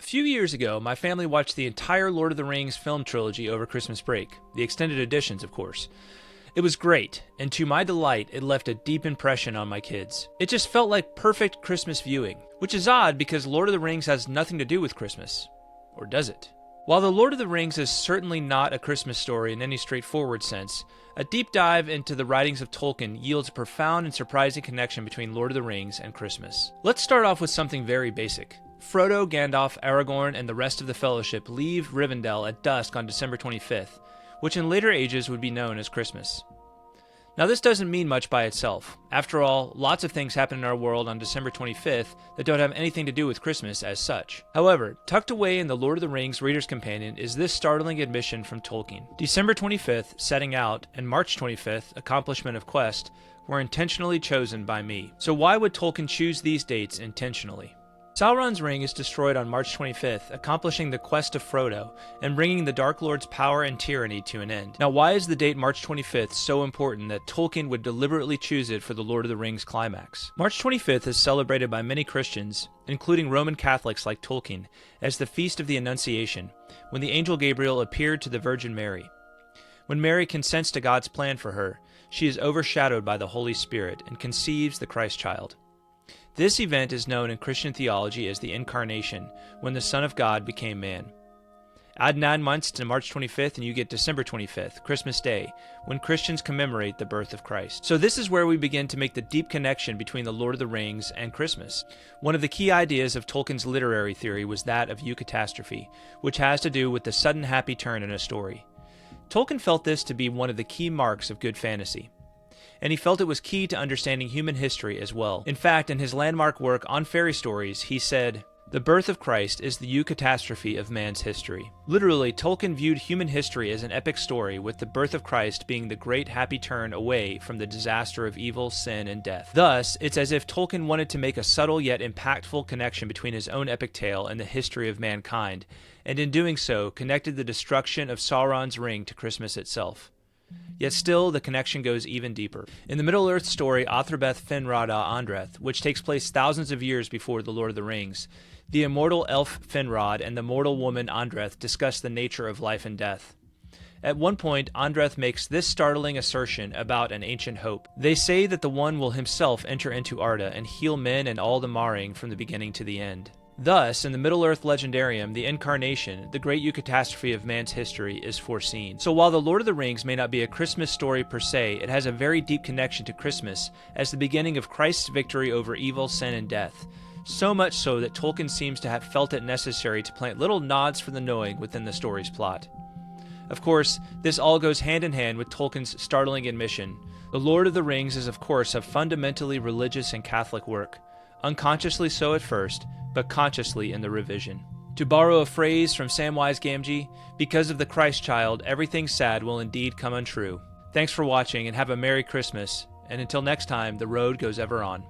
few years ago, my family watched the entire Lord of the Rings film trilogy over Christmas break, the extended editions, of course. It was great, and to my delight, it left a deep impression on my kids. It just felt like perfect Christmas viewing, which is odd because Lord of the Rings has nothing to do with Christmas. Or does it? While The Lord of the Rings is certainly not a Christmas story in any straightforward sense, a deep dive into the writings of Tolkien yields a profound and surprising connection between Lord of the Rings and Christmas. Let's start off with something very basic. Frodo, Gandalf, Aragorn, and the rest of the Fellowship leave Rivendell at dusk on December 25th, which in later ages would be known as Christmas. Now this doesn't mean much by itself. After all, lots of things happen in our world on December 25th that don't have anything to do with Christmas as such. However, tucked away in The Lord of the Rings Reader's Companion is this startling admission from Tolkien. December 25th, setting out, and March 25th, accomplishment of quest, were intentionally chosen by me. So why would Tolkien choose these dates intentionally? Sauron's ring is destroyed on March 25th, accomplishing the quest of Frodo, and bringing the Dark Lord's power and tyranny to an end. Now why is the date March 25th so important that Tolkien would deliberately choose it for the Lord of the Rings climax? March 25th is celebrated by many Christians, including Roman Catholics like Tolkien, as the Feast of the Annunciation, when the angel Gabriel appeared to the Virgin Mary. When Mary consents to God's plan for her, she is overshadowed by the Holy Spirit and conceives the Christ child. This event is known in Christian theology as the Incarnation, when the Son of God became man. Add 9 months to March 25th and you get December 25th, Christmas Day, when Christians commemorate the birth of Christ. So this is where we begin to make the deep connection between the Lord of the Rings and Christmas. One of the key ideas of Tolkien's literary theory was that of eucatastrophe, which has to do with the sudden happy turn in a story. Tolkien felt this to be one of the key marks of good fantasy, and he felt it was key to understanding human history as well. In fact, in his landmark work on fairy stories, he said, "The birth of Christ is the eucatastrophe of man's history." Literally, Tolkien viewed human history as an epic story, with the birth of Christ being the great happy turn away from the disaster of evil, sin, and death. Thus, it's as if Tolkien wanted to make a subtle yet impactful connection between his own epic tale and the history of mankind, and in doing so, connected the destruction of Sauron's ring to Christmas itself. Yet still, the connection goes even deeper. In the Middle-earth story Athrabeth Finrod Andreth, which takes place thousands of years before The Lord of the Rings, the immortal elf Finrod and the mortal woman Andreth discuss the nature of life and death. At one point, Andreth makes this startling assertion about an ancient hope. They say that the One will himself enter into Arda and heal men and all the marring from the beginning to the end. Thus, in the Middle-earth legendarium, the Incarnation, the great eucatastrophe of man's history, is foreseen. So while The Lord of the Rings may not be a Christmas story per se, it has a very deep connection to Christmas as the beginning of Christ's victory over evil, sin, and death. So much so that Tolkien seems to have felt it necessary to plant little nods for the knowing within the story's plot. Of course, this all goes hand in hand with Tolkien's startling admission. The Lord of the Rings is of course a fundamentally religious and Catholic work. Unconsciously so at first, but consciously in the revision. To borrow a phrase from Samwise Gamgee, because of the Christ child, everything sad will indeed come untrue. Thanks for watching and have a Merry Christmas, and until next time, the road goes ever on.